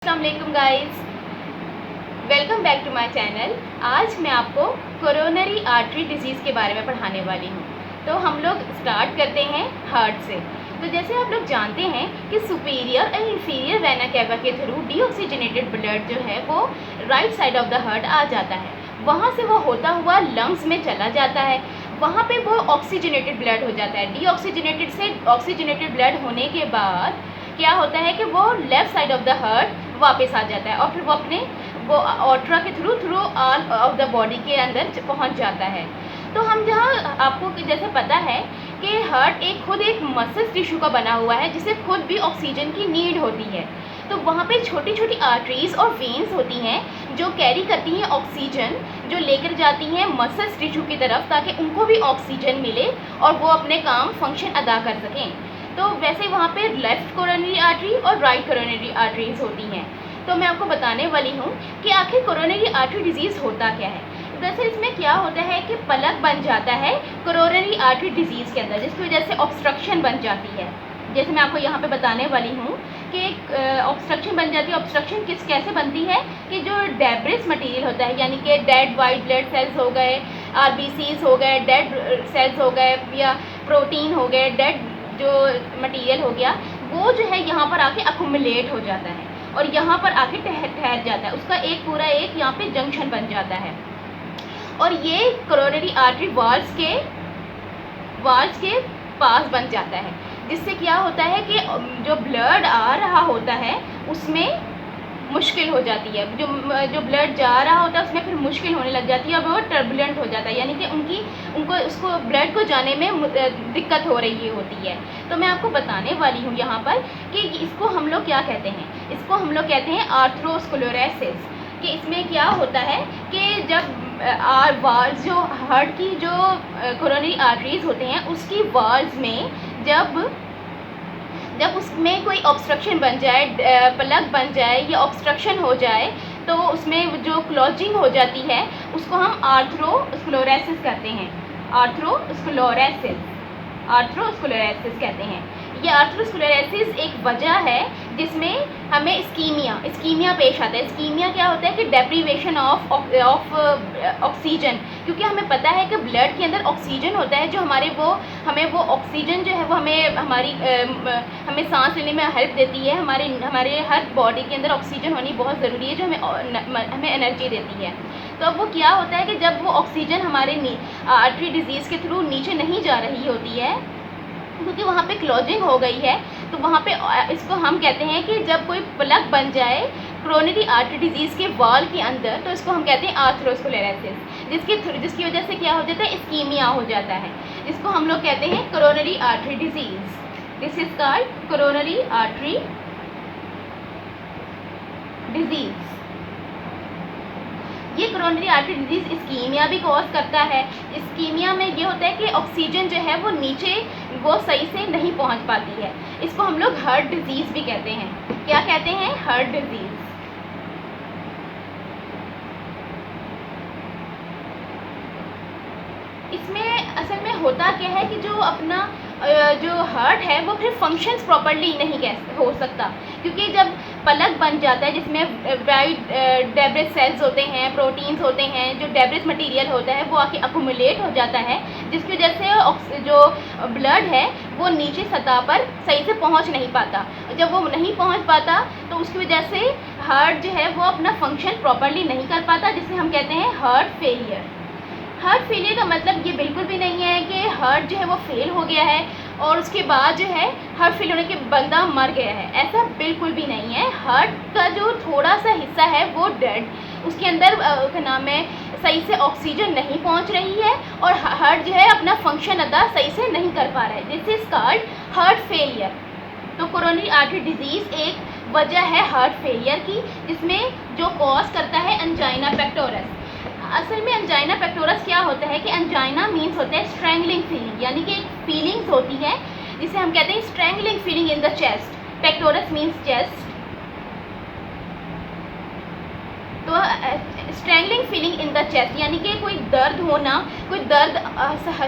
अस्सलामुअलैकुम guys, welcome back to my channel. आज मैं आपको कोरोनरी आर्टरी डिजीज़ के बारे में पढ़ाने वाली हूँ। तो हम लोग स्टार्ट करते हैं हार्ट से। तो जैसे आप लोग जानते हैं कि सुपीरियर और इंफीरियर वेना कैवा के थ्रू डीऑक्सीजनेटेड ब्लड जो है वो right side of the heart आ जाता है। वहाँ से वो होता हुआ लंग्स में चला जाता है। वहाँ पे वो ऑक्सीजनेटेड ब्लड हो जाता है। डीऑक्सीजनेटेड से ऑक्सीजनेटेड ब्लड होने के बाद क्या होता है कि वो left side of the heart वापस आ जाता है और फिर वो ऑर्ट्रा के through all of the body के अंदर पहुंच जाता है। तो हम जहाँ आपको जैसे पता है कि हार्ट खुद एक मसल टिश्यू का बना हुआ है जिसे खुद भी ऑक्सीजन की नीड होती है। तो वहाँ पे छोटी छोटी आर्टरीज और वेन्स होती हैं जो कैरी करती हैं ऑक्सीजन, जो लेकर जाती हैं मसल टिश्यू की तरफ ताकि उनको भी ऑक्सीजन मिले और वो अपने काम फंक्शन अदा कर सकें। तो वैसे वहाँ पे लेफ़्ट कोरोनरी आर्टरी और राइट कोरोनरी आर्टरीज होती हैं। तो मैं आपको बताने वाली हूँ कि आखिर कोरोनरी आर्टरी डिजीज़ होता क्या है। दरअसल इसमें क्या होता है कि पलक बन जाता है कोरोनरी आर्टरी डिजीज़ के अंदर, जिसकी वजह से ऑब्स्ट्रक्शन बन जाती है। जैसे मैं आपको यहाँ पे बताने वाली हूँ कि ऑब्स्ट्रक्शन बन जाती है। ऑब्स्ट्रक्शन कैसे बनती है कि जो डेब्रिस मटेरियल होता है, यानी कि डेड वाइट ब्लड सेल्स हो गए, आरबीसीज हो गए, डेड सेल्स हो गए या प्रोटीन हो गए, डेड जो मटेरियल हो गया, वो जो है यहाँ पर आके अकुमुलेट हो जाता है और यहाँ पर आके ठहर जाता है। उसका एक पूरा यहाँ पे जंक्शन बन जाता है और ये कोरोनरी आर्टरी वाल्स के पास बन जाता है, जिससे क्या होता है कि जो ब्लड आ रहा होता है उसमें मुश्किल हो जाती है। जो ब्लड जा रहा होता है उसमें फिर मुश्किल होने लग जाती है और वो टर्बुलेंट हो जाता है, यानी कि उसको ब्लड को जाने में दिक्कत हो रही होती है। तो मैं आपको बताने वाली हूँ यहाँ पर कि इसको हम लोग क्या कहते हैं। इसको हम लोग कहते हैं आर्थरोस्क्लेरोसिस। कि इसमें क्या होता है कि जब वाल्स जो हार्ट की जो कोरोनरी आर्टरीज होते हैं उसकी वाल्स में जब उसमें कोई ऑब्स्ट्रक्शन बन जाए, प्लग बन जाए या ऑब्स्ट्रक्शन हो जाए, तो उसमें जो क्लॉजिंग हो जाती है उसको हम आर्थरोस्क्लेरोसिस कहते हैं। आर्थरोस्क्लेरोसिस कहते हैं। ये आर्थरोस्क्लेरोसिस एक वजह है जिसमें हमें इस्कीमिया पेश आता है। इस्कीमिया क्या होता है कि डेप्रीवेशन ऑफ ऑक्सीजन, क्योंकि हमें पता है कि ब्लड के अंदर ऑक्सीजन होता है जो हमें वो ऑक्सीजन जो है वो हमें सांस लेने में हेल्प देती है। हमारे हर बॉडी के अंदर ऑक्सीजन होनी बहुत ज़रूरी है जो हमें एनर्जी देती है। तो अब वो क्या होता है कि जब वो ऑक्सीजन हमारे आर्टरी डिजीज़ के थ्रू नीचे नहीं जा रही होती है क्योंकि वहाँ पे क्लॉजिंग हो गई है, तो वहाँ पे इसको हम कहते हैं कि जब कोई प्लग बन जाए कोरोनरी आर्टरी डिजीज़ के वॉल के अंदर, तो इसको हम कहते हैं आर्थरोस्क्लेरोसिस, जिसकी वजह से क्या हो जाता है, इस्कीमिया हो जाता है, जिसको हम लोग कहते हैं coronary artery disease. This is called coronary artery disease. ये कोरोनरी आर्टरी डिजीज़ इस्कीमिया भी कॉज करता है। इस्कीमिया में ये होता है कि ऑक्सीजन जो है वो नीचे वो सही से नहीं पहुंच पाती है। इसको हम लोग हार्ट डिजीज़ भी कहते हैं। क्या कहते हैं? Heart disease. इसमें असल में होता क्या है कि जो हार्ट है वो फिर फंक्शंस प्रॉपर्ली नहीं हो सकता, क्योंकि जब पलक बन जाता है जिसमें वाइट डेब्रिस सेल्स होते हैं, प्रोटीन्स होते हैं, जो डेब्रिस मटेरियल होता है वो आके अकुमुलेट हो जाता है, जिसकी वजह से जो ब्लड है वो नीचे सतह पर सही से पहुंच नहीं पाता। जब वो नहीं पहुंच पाता तो उसकी वजह से हार्ट जो है वो अपना फंक्शन प्रॉपर्ली नहीं कर पाता, जिसे हम कहते हैं हार्ट फेलियर। हार्ट फेलियर का मतलब ये बिल्कुल भी नहीं है कि हार्ट जो है वो फेल हो गया है और उसके बाद जो है हार्ट फेल होने के बंदा मर गया है, ऐसा बिल्कुल भी नहीं है। हार्ट का जो थोड़ा सा हिस्सा है वो डेड, उसके अंदर क्या नाम है, सही से ऑक्सीजन नहीं पहुंच रही है और हार्ट जो है अपना फंक्शन अदा सही से नहीं कर पा रहा है। This is called heart failure. तो कोरोनरी आर्टरी डिजीज़ एक वजह है हार्ट फेलियर की, जिसमें जो कॉज करता है एंजाइना पेक्टोरस। असल में एंजाइना पेक्टोरस क्या होता है कि एंजाइना मीन्स होता है स्ट्रैंगलिंग फीलिंग, यानी कि एक फीलिंग्स होती है जिसे हम कहते हैं strangling feeling in the chest. Pectoris means chest. तो strangling feeling in the chest यानी कि कोई दर्द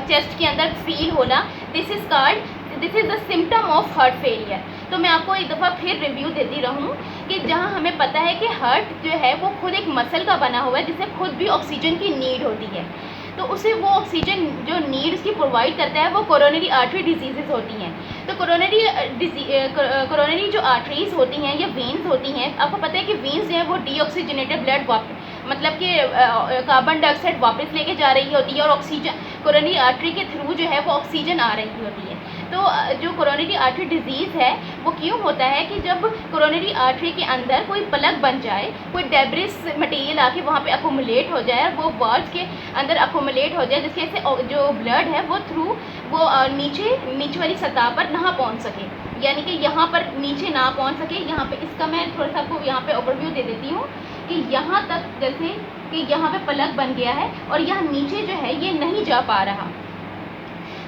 चेस्ट के अंदर फील होना, this is the symptom of heart failure. तो मैं आपको एक दफ़ा फिर रिव्यू देती रहूँ कि जहाँ हमें पता है कि हार्ट जो है वो खुद एक मसल का बना हुआ है जिसे खुद भी ऑक्सीजन की नीड होती है, तो उसे वो ऑक्सीजन जो नीड उसकी प्रोवाइड करता है वो कोरोनरी आर्टरी डिजीज़ होती हैं। तो कोरोनरी जो आर्टरीज़ होती हैं या वेन्स होती हैं, आपको पता है कि वेन्स जो है वो डीऑक्सीजनेटेड ब्लड मतलब कि कार्बन डाइऑक्साइड वापस लेके जा रही होती है और ऑक्सीजन कोरोनरी आर्टरी के थ्रू जो है वो ऑक्सीजन आ रही होती है। तो जो कोरोनरी आर्टरी डिजीज़ है वो क्यों होता है कि जब कोरोनरी आर्टरी के अंदर कोई प्लग बन जाए, कोई डेब्रिस मटेरियल आके वहाँ पे अकोमुलेट हो जाए और वो वॉल्स के अंदर अकोमुलेट हो जाए, जिसकी वजह से जो ब्लड है वो थ्रू वो नीचे वाली सतह पर ना पहुँच सके, यानी कि यहाँ पर नीचे ना पहुँच सके। यहाँ पे इसका मैं थोड़ा सा आपको यहाँ पे ओवरव्यू दे देती हूँ कि यहाँ तक जैसे कि यहाँ पे प्लग बन गया है और यहाँ नीचे जो है ये नहीं जा पा रहा,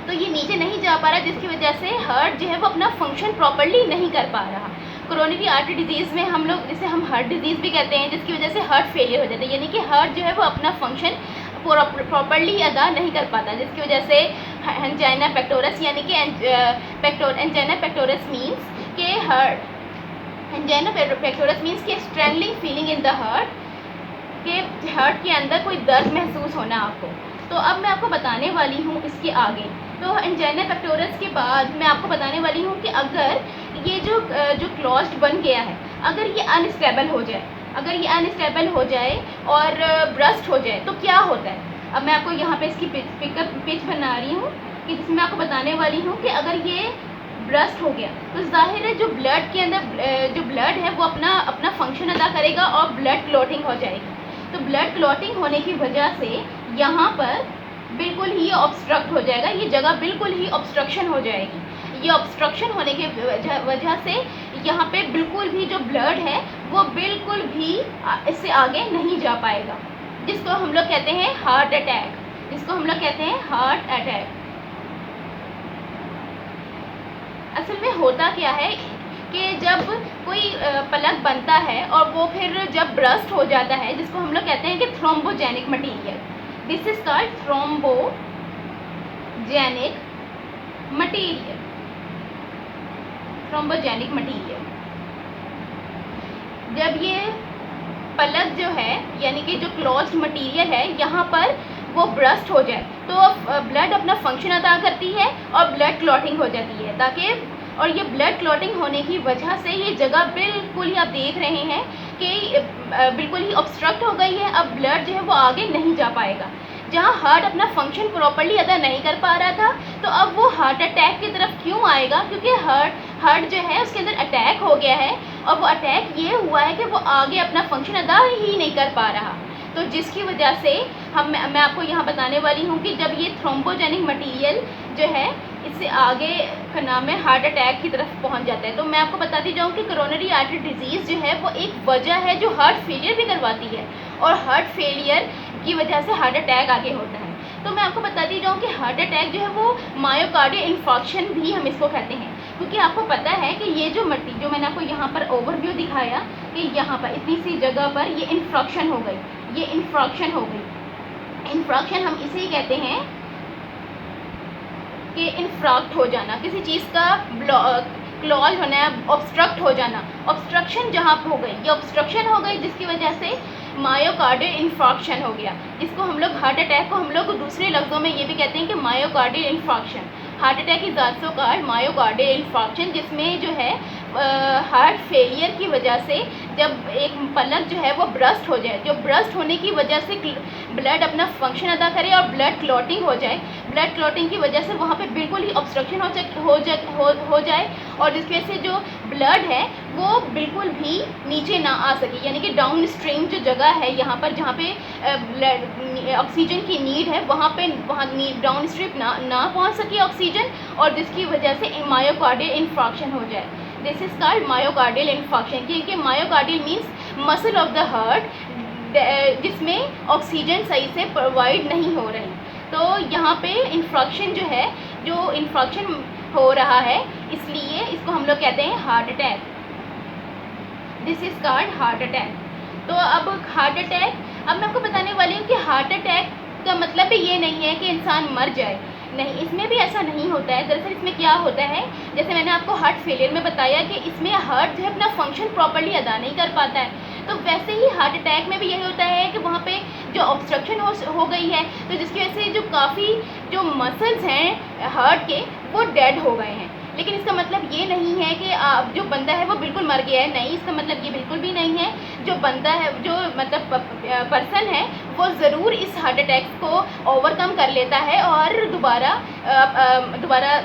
तो ये नीचे नहीं जा पा रहा जिसकी वजह से हार्ट जो है वो अपना फंक्शन प्रॉपर्ली नहीं कर पा रहा। कोरोनरी आर्टरी डिजीज़ में हम लोग जिसे हम हार्ट डिजीज़ भी कहते हैं, जिसकी वजह से हार्ट फेलियर हो जाता है, यानी कि हार्ट जो है वो अपना फंक्शन प्रॉपर्ली अदा नहीं कर पाता, जिसकी वजह से एंजाइना पेक्टोरस यानी कि एंजाइना पेक्टोरस मीन्स के हार्ट एंजाइना पेक्टोरस मीन्स के स्ट्रेंगलिंग फीलिंग इन द हार्ट, के हार्ट के अंदर कोई दर्द महसूस होना आपको। तो अब मैं आपको बताने वाली हूँ इसके आगे। तो एंजाइना पेक्टोरस के बाद मैं आपको बताने वाली हूँ कि अगर ये जो क्लॉज्ड बन गया है, अगर ये अनस्टेबल हो जाए, अगर ये अनस्टेबल हो जाए और ब्रस्ट हो जाए तो क्या होता है। अब मैं आपको यहाँ पे इसकी पिच बना रही हूँ कि जिसमें आपको बताने वाली हूँ कि अगर ये ब्रस्ट हो गया तो जाहिर है जो ब्लड के अंदर जो ब्लड है वो अपना फंक्शन अदा करेगा और ब्लड क्लॉटिंग हो जाएगी। तो ब्लड क्लॉटिंग होने की वजह से यहाँ पर बिल्कुल ही ऑब्स्ट्रक्ट हो जाएगा, ये जगह बिल्कुल ही ऑब्स्ट्रक्शन हो जाएगी। ये ऑब्स्ट्रक्शन होने की वजह से यहाँ पे बिल्कुल भी जो ब्लड है वो बिल्कुल भी इससे आगे नहीं जा पाएगा, जिसको हम लोग कहते हैं हार्ट अटैक, जिसको हम लोग कहते हैं हार्ट अटैक। असल में होता क्या है कि जब कोई प्लग बनता है और वो फिर जब ब्रस्ट हो जाता है, जिसको हम लोग कहते हैं कि thrombogenic material, this is called thrombogenic material, thrombogenic material. जब ये प्लग जो है यानी कि जो क्लोज्ड मटीरियल है यहाँ पर वो ब्रस्ट हो जाए तो ब्लड अपना फंक्शन अदा करती है और ब्लड क्लॉटिंग हो जाती है, ताकि और ये ब्लड क्लॉटिंग होने की वजह से ये जगह बिल्कुल ही आप देख रहे हैं कि बिल्कुल ही ऑब्स्ट्रक्ट हो गई है। अब ब्लड जो है वो आगे नहीं जा पाएगा। जहाँ हार्ट अपना फंक्शन प्रॉपर्ली अदा नहीं कर पा रहा था, तो अब वो हार्ट अटैक की तरफ क्यों आएगा, क्योंकि हार्ट जो है उसके अंदर अटैक हो गया है और वो अटैक ये हुआ है कि वो आगे अपना फंक्शन अदा ही नहीं कर पा रहा। तो जिसकी वजह से मैं आपको यहाँ बताने वाली हूँ कि जब ये थ्रोम्बोजेनिक मटीरियल जो है इससे आगे का नाम है हार्ट अटैक की तरफ पहुँच जाता है। तो मैं आपको बताती जाऊँ कि कोरोनरी आर्टरी डिजीज़ जो है वो एक वजह है जो हार्ट फेलियर भी करवाती है, और हार्ट फेलियर की वजह से हार्ट अटैक आगे होता है। तो मैं आपको बताती जाऊँ कि हार्ट अटैक जो है वो मायोकार्डियल इन्फॉर्क्शन भी हम इसको कहते हैं, क्योंकि आपको पता है कि ये जो मैंने आपको यहाँ पर ओवरव्यू दिखाया कि यहाँ पर इतनी सी जगह पर ये इन्फॉर्क्शन हो गई, ये इन्फॉर्क्शन हो गई। इन्फॉर्क्शन हम इसे कहते हैं कि इन्फ्रॉक्ट हो जाना, किसी चीज़ का क्लॉज होना है, ऑब्स्ट्रक्ट हो जाना। ऑब्स्ट्रक्शन जहाँ हो गई, ये ऑब्स्ट्रक्शन हो गई जिसकी वजह से मायोकार्डियल इन्फॉर्क्शन हो गया, जिसको हम लोग हार्ट अटैक को हम लोग दूसरे लफ्ज़ों में ये भी कहते हैं कि myocardial infarction. Heart attack is also called myocardial infarction, जिसमें जो है हार्ट फेलियर की वजह से जब एक प्लग जो है वो ब्रस्ट हो जाए, जो ब्रस्ट होने की वजह से ब्लड अपना फंक्शन अदा करे और ब्लड क्लॉटिंग हो जाए, ब्लड क्लॉटिंग की वजह से वहाँ पे बिल्कुल ही ऑब्स्ट्रक्शन हो जाए और जिसकी वजह से जो ब्लड है वो बिल्कुल भी नीचे ना आ सके, यानी कि डाउन स्ट्रीम जो जगह है यहाँ पर जहाँ पे ऑक्सीजन की नीड है वहाँ डाउन स्ट्रीम ना पहुँच सके ऑक्सीजन, और जिसकी वजह से मायोकार्डियल इन्फॉर्क्शन हो जाए। दिस इज कॉल्ड मायोकार्डियल इन्फॉर्क्शन, क्योंकि myocardial means muscle of the heart जिसमें ऑक्सीजन सही से प्रोवाइड नहीं हो रही। तो यहाँ पे इन्फॉर्क्शन जो है, जो इन्फॉर्क्शन हो रहा है, इसलिए इसको हम लोग कहते हैं heart attack. This is called heart attack. तो अब हार्ट अटैक, अब मैं आपको बताने वाली हूँ कि हार्ट अटैक का मतलब भी ये नहीं है कि इंसान मर जाए, नहीं, इसमें भी ऐसा नहीं होता है। दरअसल इसमें क्या होता है, जैसे मैंने आपको हार्ट फेलियर में बताया कि इसमें हार्ट जो है अपना फंक्शन प्रॉपर्ली अदा नहीं कर पाता है, तो वैसे ही हार्ट अटैक में भी यही होता है कि वहाँ पे जो ऑब्स्ट्रक्शन हो गई है, तो जिसकी वजह से जो काफ़ी जो मसल्स हैं हार्ट के वो डेड हो गए हैं। लेकिन इसका मतलब ये नहीं है कि जो बंदा है वो बिल्कुल मर गया है, नहीं, इसका मतलब ये बिल्कुल भी नहीं है। जो बंदा है, जो मतलब पर्सन है, वो ज़रूर इस हार्ट अटैक को ओवरकम कर लेता है और दोबारा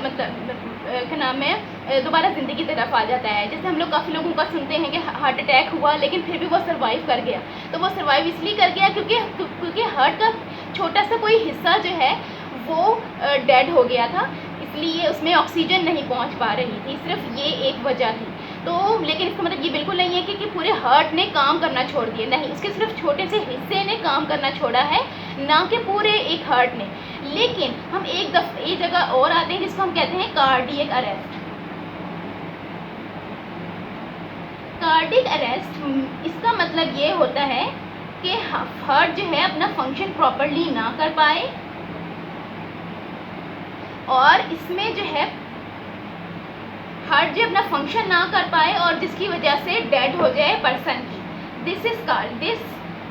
मतलब क्या नाम है, दोबारा ज़िंदगी की तरफ आ जाता है। जैसे हम लोग काफ़ी लोगों का सुनते हैं कि हार्ट अटैक हुआ लेकिन फिर भी वो सर्वाइव कर गया। तो वो सर्वाइव इसलिए कर गया क्योंकि हार्ट का छोटा सा कोई हिस्सा जो है वो डेड हो गया था, इसलिए उसमें ऑक्सीजन नहीं पहुंच पा रही थी। सिर्फ ये एक वजह थी। तो लेकिन इसका मतलब ये बिल्कुल नहीं है कि पूरे हार्ट ने काम करना छोड़ दिया, नहीं, उसके सिर्फ छोटे से हिस्से ने काम करना छोड़ा है, ना कि पूरे एक हार्ट ने। लेकिन हम एक जगह और आते हैं जिसको हम कहते हैं कार्डियक अरेस्ट। कार्डियक अरेस्ट इसका मतलब ये होता है कि हार्ट जो है अपना फंक्शन प्रॉपर्ली ना कर पाए और इसमें जो है हार्ट जो अपना फंक्शन ना कर पाए और जिसकी वजह से डेड हो जाए पर्सन की। This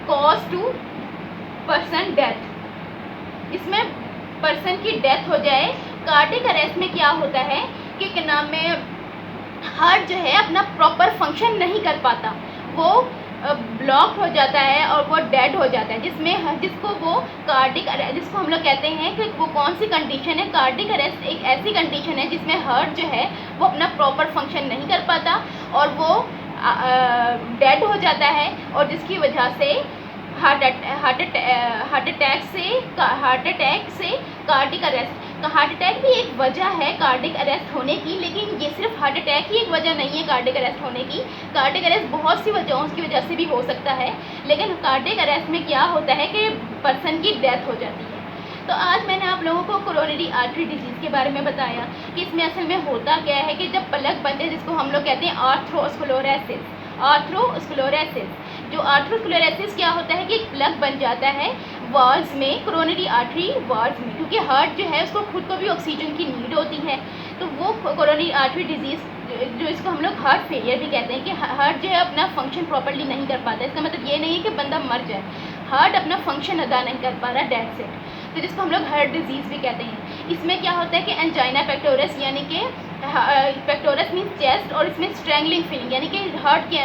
cause to person death. इसमें पर्सन की डेथ हो जाए। कार्डियक अरेस्ट में क्या होता है कि क्या नाम है, हार्ट जो है अपना प्रॉपर फंक्शन नहीं कर पाता, वो ब्लॉक हो जाता है और वो डेड हो जाता है, जिसको वो कार्डियक अरेस्ट, जिसको हम लोग कहते हैं कि वो कौन सी कंडीशन है। कार्डियक अरेस्ट एक ऐसी कंडीशन है जिसमें हार्ट जो है वो अपना प्रॉपर फंक्शन नहीं कर पाता और वो डेड हो जाता है और जिसकी वजह से हार्ट अटैक से कार्डियक अरेस्ट। हार्ट अटैक भी एक वजह है कार्डियक अरेस्ट होने की, लेकिन ये सिर्फ हार्ट अटैक ही एक वजह नहीं है कार्डियक अरेस्ट होने की। कार्डियक अरेस्ट बहुत सी वजहों की वजह से भी हो सकता है, लेकिन कार्डियक अरेस्ट में क्या होता है कि पर्सन की डेथ हो जाती है। तो आज मैंने आप लोगों को कोरोनरी आर्टरी डिजीज़ के बारे में बताया कि इसमें असल में होता क्या है कि जब प्लग बनते हैं, जिसको हम लोग कहते हैं आर्थ्रोस्क्लेरोसिस। जो आर्थ्रोस्क्लेरोसिस क्या होता है कि एक प्लग बन जाता है वाल्व्स में, कोरोनरी आर्टरी वाल्व्स में, क्योंकि हार्ट जो है उसको खुद को भी ऑक्सीजन की नीड होती है। तो वो कोरोनरी आर्टरी डिजीज़ जो इसको हम लोग हार्ट फेलियर भी कहते हैं कि हार्ट जो है अपना फंक्शन प्रॉपर्ली नहीं कर पाता। इसका मतलब ये नहीं है कि बंदा मर जाए, हार्ट अपना फंक्शन अदा नहीं कर पा रहा, डेड सेट। तो जिसको हम लोग हार्ट डिजीज़ भी कहते हैं। इसमें क्या होता है कि एंजाइना पेक्टोरस, यानी कि पेक्टोरस मीन्स चेस्ट, और इसमें स्ट्रेंगलिंग फीलिंग, यानी कि हार्ट के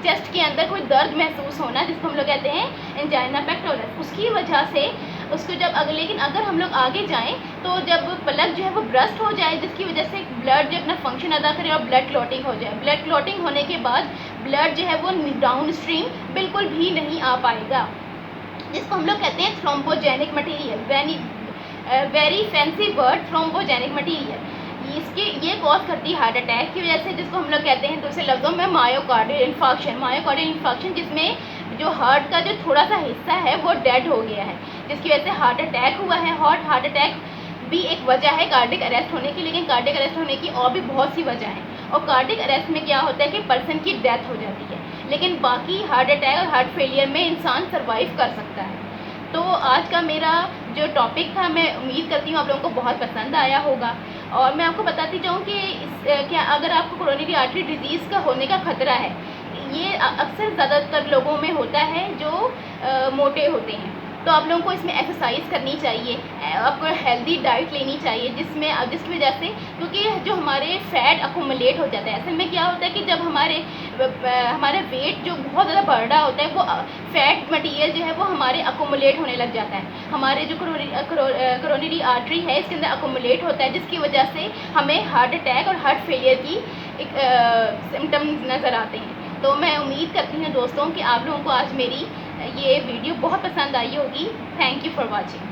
चेस्ट के अंदर कोई दर्द महसूस होना, जिसको हम लोग कहते हैं एंजाइना पेक्टोरस। उसकी वजह से उसको लेकिन अगर हम लोग आगे जाएं तो जब प्लग जो है वो ब्रस्ट हो जाए, जिसकी वजह से ब्लड जो अपना फंक्शन अदा करे और ब्लड क्लॉटिंग हो जाए। ब्लड क्लॉटिंग होने के बाद ब्लड जो है वो डाउन स्ट्रीम बिल्कुल भी नहीं आ पाएगा, जिसको हम लोग कहते हैं thrombogenic material. Very fancy word, thrombogenic material. ये कॉज करती है हार्ट अटैक की वजह से, जिसको हम लोग कहते हैं दूसरे लफ्ज़ों में मायोकार्डियल इन्फार्क्शन, जिसमें जो हार्ट का जो थोड़ा सा हिस्सा है वो डेड हो गया है, जिसकी वजह से हार्ट अटैक हुआ है। हार्ट अटैक भी एक वजह है कार्डियक अरेस्ट होने की, लेकिन कार्डियक अरेस्ट होने की और भी बहुत सी वजह हैं। और कार्डियक अरेस्ट में क्या होता है कि पर्सन की डेथ हो जाती है, लेकिन बाकी हार्ट अटैक और हार्ट फेलियर में इंसान सर्वाइव कर सकता है। तो आज का मेरा जो टॉपिक था, मैं उम्मीद करती हूँ आप लोगों को बहुत पसंद आया होगा। और मैं आपको बताती जाऊँ कि क्या अगर आपको कोरोनरी आर्टरी डिजीज़ का होने का ख़तरा है, ये अक्सर ज़्यादातर लोगों में होता है जो मोटे होते हैं। तो आप लोगों को इसमें एक्सरसाइज करनी चाहिए, आपको हेल्दी डाइट लेनी चाहिए, जिसकी वजह से, क्योंकि जो हमारे फैट अकोमुलेट हो जाता है। असल में क्या होता है कि जब हमारे वेट जो बहुत ज़्यादा बढ़ रहा होता है, वो फैट मटीरियल जो है वो हमारे अकोमुलेट होने लग जाता है। हमारे जो कोरोनरी आर्टरी है इसके अंदर अकोमुलेट होता है, जिसकी वजह से हमें हार्ट अटैक और हार्ट फेलियर की एक सिम्टम्स नज़र आते हैं। तो मैं उम्मीद करती हूँ दोस्तों कि आप लोगों को आज मेरी ये वीडियो बहुत पसंद आई होगी। Thank you for watching.